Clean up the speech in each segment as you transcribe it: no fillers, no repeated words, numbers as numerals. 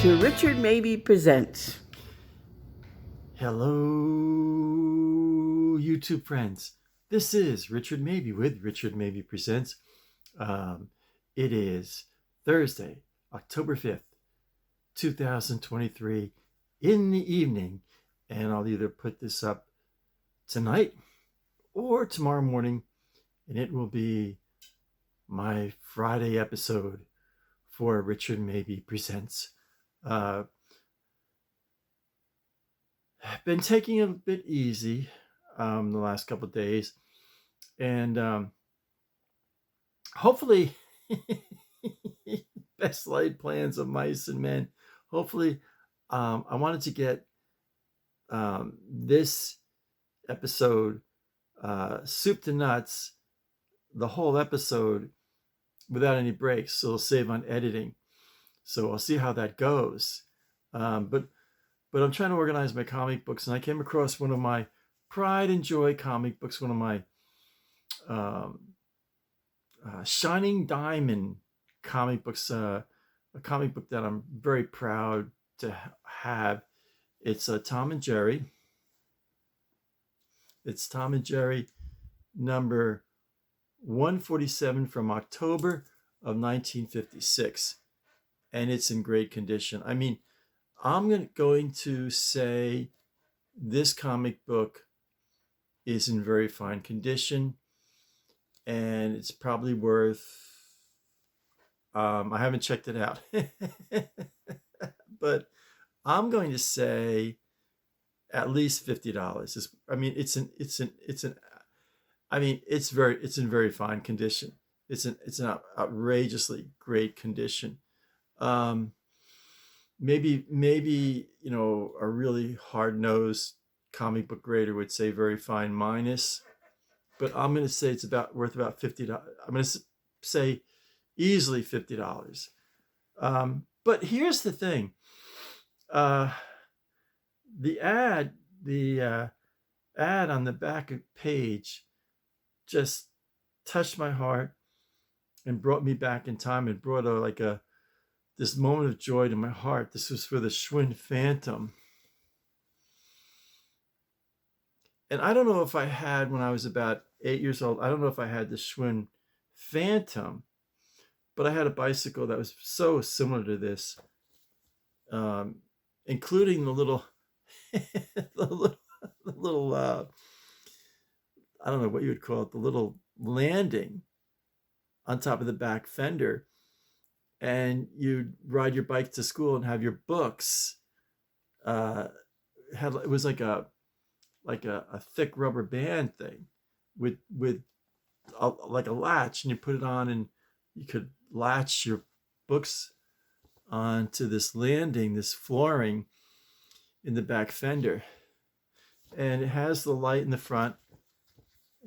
to Richard Mabey Presents. Hello, YouTube friends. This is Richard Mabey with Richard Mabey Presents. It is Thursday, October 5th, 2023 in the evening, and I'll either put this up tonight or tomorrow morning, and it will be my Friday episode for Richard Mabey Presents. I've been taking it a bit easy the last couple of days, and hopefully best laid plans of mice and men. Hopefully I wanted to get this episode soup to nuts, the whole episode without any breaks, so it'll save on editing. So I'll see how that goes. But I'm trying to organize my comic books, and I came across one of my pride and joy comic books, one of my Shining Diamond comic books, a comic book that I'm very proud to have. It's Tom and Jerry. It's Tom and Jerry number 147 from October of 1956, and it's in great condition. I mean, I'm going to say this comic book is in very fine condition, and it's probably worth, I haven't checked it out, but I'm going to say at least $50. I mean, it's in very fine condition. It's an outrageously great condition. Maybe a really hard-nosed comic book grader would say very fine minus, but I'm going to say it's worth about $50. I'm going to say easily $50. But here's the thing: the ad on the back page just touched my heart and brought me back in time and brought this moment of joy to my heart. This was for the Schwinn Phantom. And I don't know if I had, when I was about 8 years old, I don't know if I had the Schwinn Phantom, but I had a bicycle that was so similar to this, including the little, the little, I don't know what you would call it, the little landing on top of the back fender. And you'd ride your bike to school and have your books. It was like a thick rubber band thing with like a latch, and you put it on, and you could latch your books onto this landing, this flooring in the back fender. And it has the light in the front,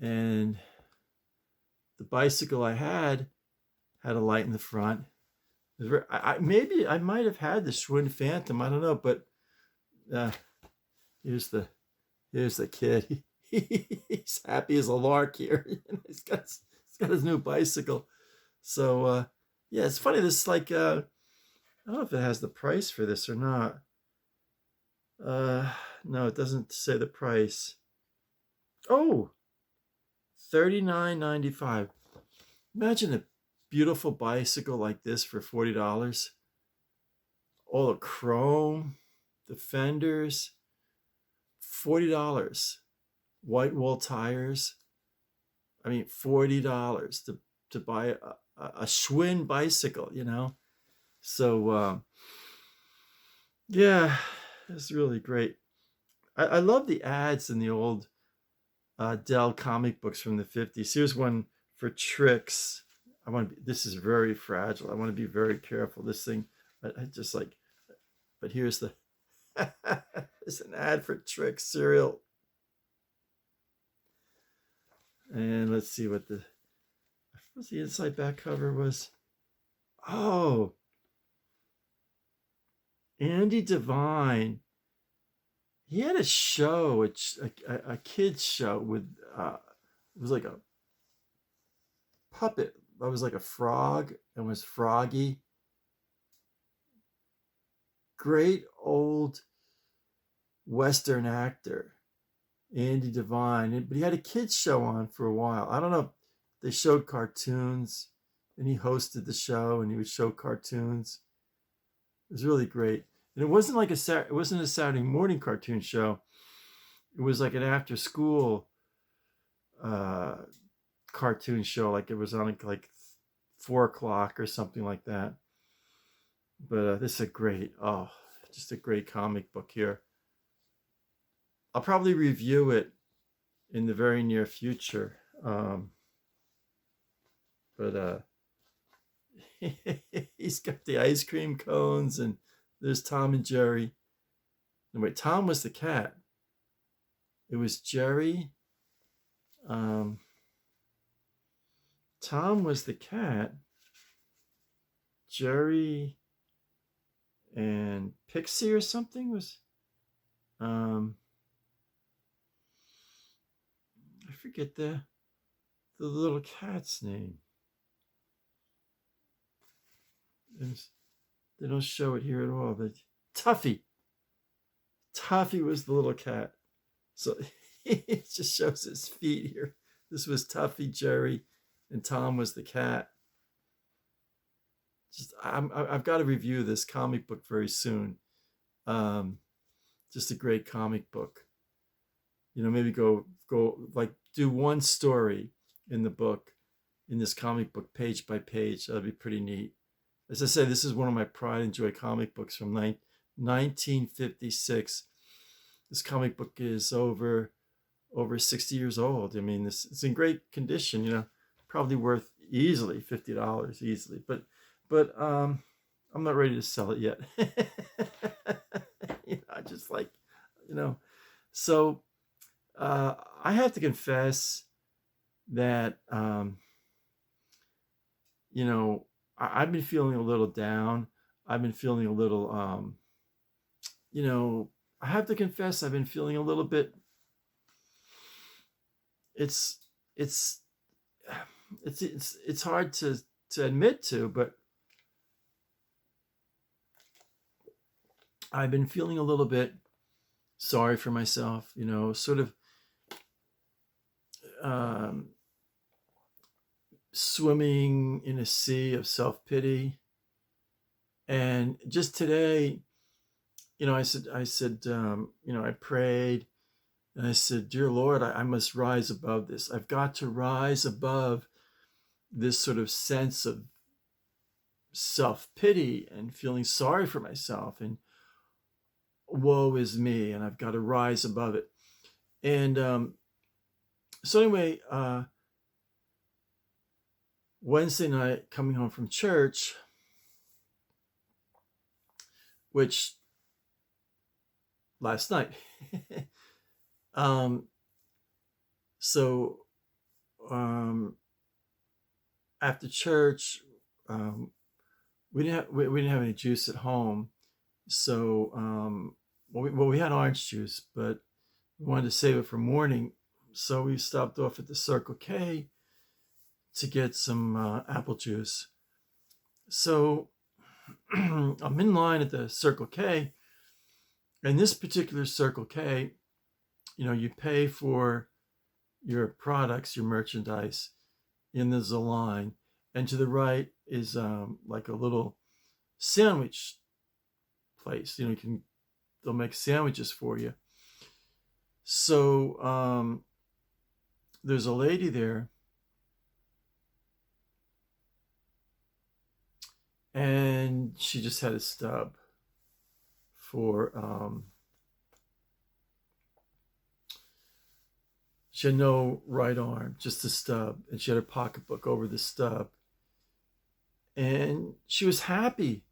and the bicycle I had a light in the front. Maybe I might have had the Schwinn Phantom. I don't know, but here's the kid. He's happy as a lark here. He's got his new bicycle. So yeah, it's funny. This is like I don't know if it has the price for this or not. No, it doesn't say the price. Oh, $39.95. Imagine a beautiful bicycle like this for $40. All the chrome, the fenders, $40. White wool tires. I mean, $40 to buy a Schwinn bicycle, So yeah, it's really great. I love the ads in the old Dell comic books from the 50s. Here's one for Tricks. This is very fragile. I want to be very careful. This thing, I just like, but here's it's an ad for Tricks cereal. And let's see what the inside back cover was. Oh, Andy Devine. He had a show, a kid's show with, it was like a puppet. That was like a frog and was froggy. great old Western actor, Andy Devine, but he had a kids show on for a while. I don't know if they showed cartoons, and he hosted the show, and he would show cartoons. It was really great, and it wasn't like it wasn't a Saturday morning cartoon show. It was like an after school uh, cartoon show, like it was on like 4 o'clock or something like that. But this is just a great comic book here. I'll probably review it in the very near future. But he's got the ice cream cones, and there's Tom and Jerry. No, wait, Tom was the cat. It was Jerry. Tom was the cat. Jerry and Pixie or something was. I forget the little cat's name. They don't show it here at all. But Tuffy. Tuffy was the little cat. So it just shows his feet here. This was Tuffy, Jerry, and Tom was the cat. I've got to review this comic book very soon. Just a great comic book. Maybe go like do one story in the book, in this comic book, page by page. That'd be pretty neat. As I said, this is one of my pride and joy comic books from 1956. This comic book is over 60 years old. I mean, it's in great condition. Probably worth easily $50 easily. But I'm not ready to sell it yet. I just like, So I have to confess that I've been feeling a little down. I've been feeling a little I have to confess I've been feeling a little bit. It's hard to admit to, but I've been feeling a little bit sorry for myself, sort of swimming in a sea of self-pity. And just today, I said, I prayed, and I said, dear Lord, I must rise above this. I've got to rise above this sort of sense of self-pity and feeling sorry for myself and woe is me, and I've got to rise above it. And so anyway, Wednesday night, coming home from church, which last night. So after church, we didn't have any juice at home. So we had orange juice, but we wanted to save it for morning. So we stopped off at the Circle K to get some apple juice. So I'm in line at the Circle K, and this particular Circle K, you pay for your products, your merchandise, and there's a line, and to the right is like a little sandwich place. They'll make sandwiches for you. So there's a lady there, and she just had a stub for she had no right arm, just a stub, and she had her pocketbook over the stub, and she was happy.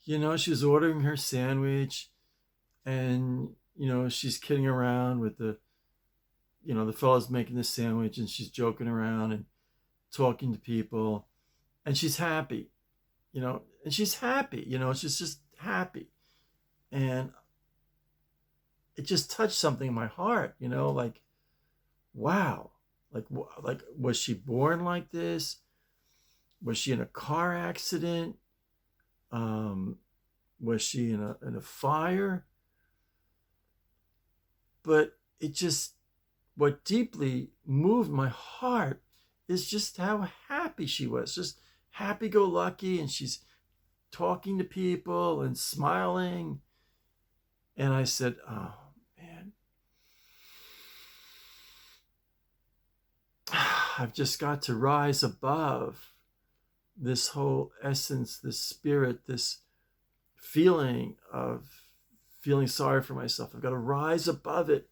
She was ordering her sandwich, and she's kidding around with the fellow's making the sandwich, and she's joking around and talking to people, and she's happy. And she's happy. She's just happy, and it just touched something in my heart. Like, wow, like was she born like this? Was she in a car accident? Was she in a fire? But it just, what deeply moved my heart is just how happy she was, just happy go lucky. And she's talking to people and smiling. And I said, oh man, I've just got to rise above this whole essence, this spirit, this feeling of feeling sorry for myself. I've got to rise above it,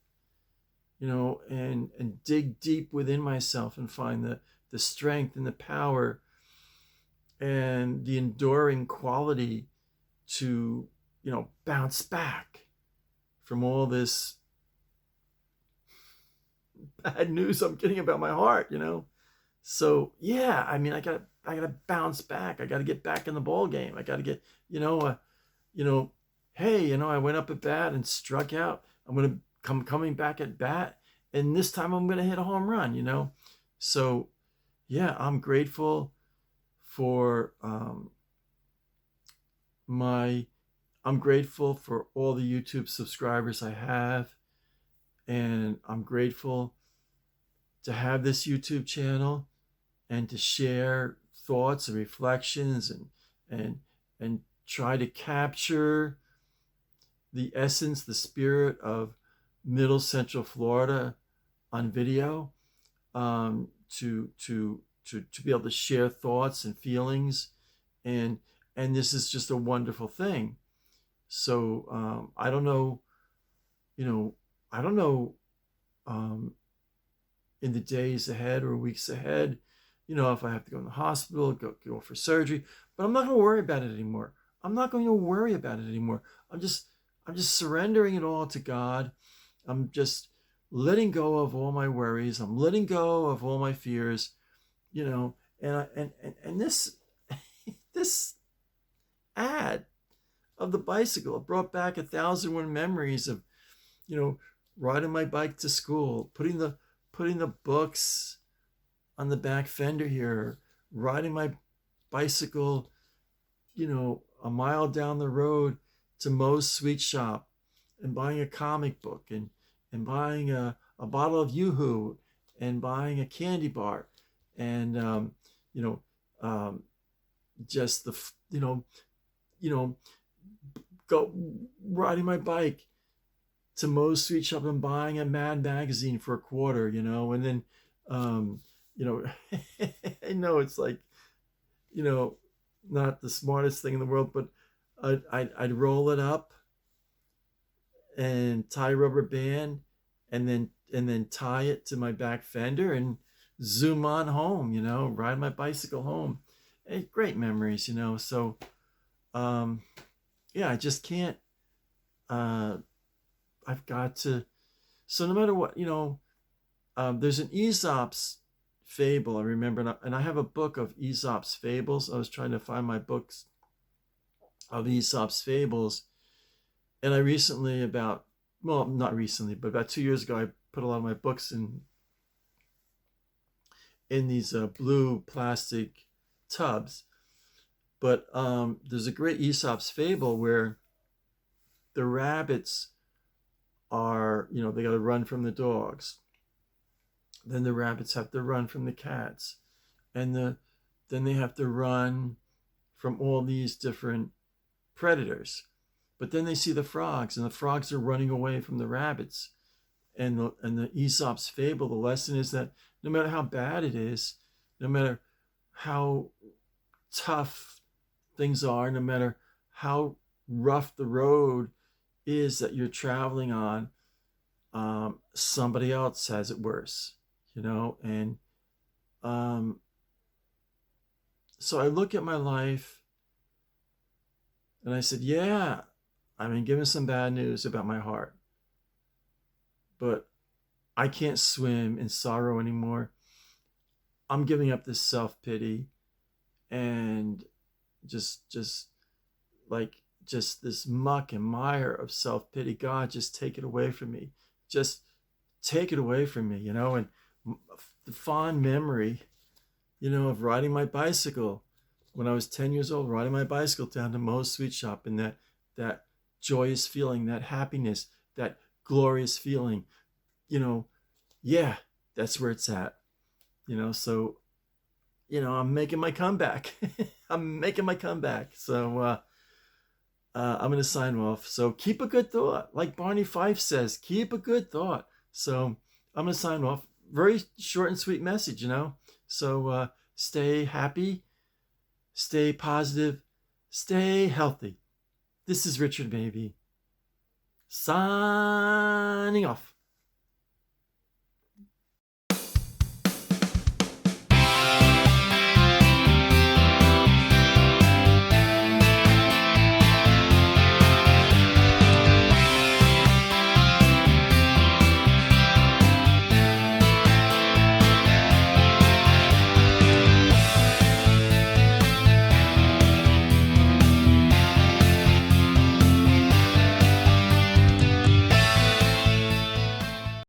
and dig deep within myself and find the strength and the power and the enduring quality to, bounce back from all this bad news I'm getting about my heart. So yeah, I mean, I gotta bounce back. I gotta get back in the ball game. I gotta get, hey, I went up at bat and struck out. I'm gonna coming back at bat, and this time I'm gonna hit a home run. So yeah, I'm grateful for I'm grateful for all the YouTube subscribers I have, and I'm grateful to have this YouTube channel and to share thoughts and reflections and and try to capture the essence, the spirit of Middle Central Florida on video, to be able to share thoughts and feelings, and this is just a wonderful thing. So I don't know, I don't know, um, in the days ahead or weeks ahead, if I have to go in the hospital, go for surgery, but I'm not going to worry about it anymore. I'm not going to worry about it anymore. I'm just surrendering it all to God. I'm just letting go of all my worries. I'm letting go of all my fears, and this this ad of the bicycle, it brought back 1,001 memories of, riding my bike to school, putting the books on the back fender here, riding my bicycle, a mile down the road to Moe's Sweet Shop and buying a comic book and buying a bottle of Yoo-Hoo and buying a candy bar and, you know, um, just the, you know, go riding my bike to Moe's Sweet Shop and buying a Mad magazine for $0.25, and then, you know, I know it's like, not the smartest thing in the world, but I'd roll it up and tie a rubber band and then tie it to my back fender and zoom on home, ride my bicycle home. And great memories. So, yeah, I just can't, I've got to, so no matter what, there's an Aesop's fable, I remember, and I have a book of Aesop's fables. I was trying to find my books of Aesop's fables, and I recently, not recently, but about 2 years ago, I put a lot of my books in these blue plastic tubs. But there's a great Aesop's fable where the rabbits are, they got to run from the dogs. Then the rabbits have to run from the cats, and then they have to run from all these different predators. But then they see the frogs, and the frogs are running away from the rabbits. And the Aesop's fable, the lesson is that no matter how bad it is, no matter how tough things are, no matter how rough the road is that you're traveling on, somebody else has it worse, and so I look at my life and I said, yeah, I've been given some bad news about my heart, but I can't swim in sorrow anymore. I'm giving up this self-pity and just this muck and mire of self-pity. God, just take it away from me. Just take it away from me, and the fond memory, of riding my bicycle when I was 10 years old, riding my bicycle down to Moe's Sweet Shop in that that joyous feeling, that happiness, that glorious feeling, yeah, that's where it's at. So I'm making my comeback. I'm making my comeback. So I'm going to sign off. So keep a good thought. Like Barney Fife says, keep a good thought. So I'm going to sign off. Very short and sweet message. So stay happy, stay positive, stay healthy. This is Richard Mabey signing off.